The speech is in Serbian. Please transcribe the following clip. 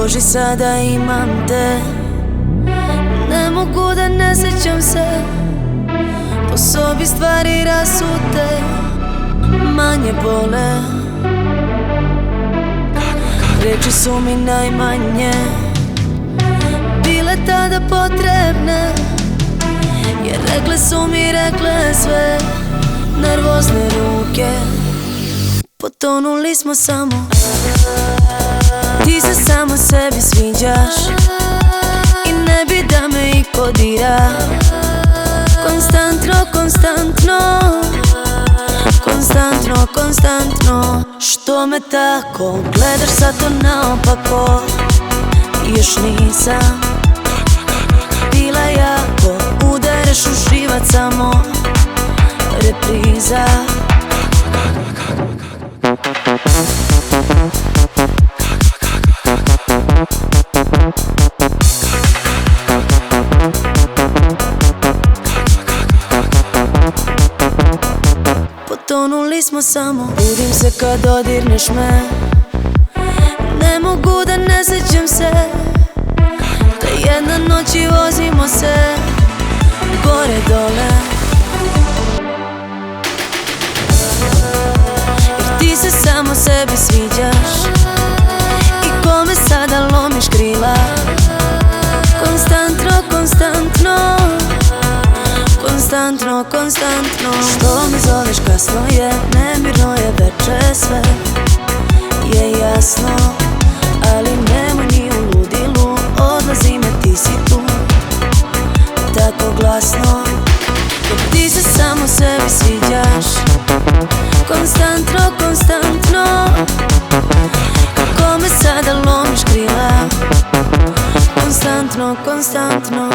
Bože, sada imam te, ne mogu da ne sećam se. Po sobi stvari rasute, manje bole. Reči su mi najmanje bile tada potrebne, jer rekle su mi, rekle sve. Nervozne ruke, potonuli smo samo. Ti se samo sebi sviđaš i ne bi da me iko dira. Konstantno, konstantno, konstantno, konstantno. Što me tako gledaš sad to naopako? Još nisam bila jako, udareš u živac samo. Repriza. Potonuli smo samo. Budim se kad dodirneš me, ne mogu da ne sećam se da jedna noć i vozimo se gore dole. Jer ti se samo sebi sviđaš i kome sada lomiš krila. Konstantno, konstantno, konstantno, konstantno. Što me zoveš, kasno je, nemirno je veče, sve je jasno. Ali nemoj ni u ludilu, odlazi me, ti si tu tako glasno. Jer ti se samo sebi sviđaš. Konstantno, konstantno, kako me sada lomiš krila. Konstantno, konstantno.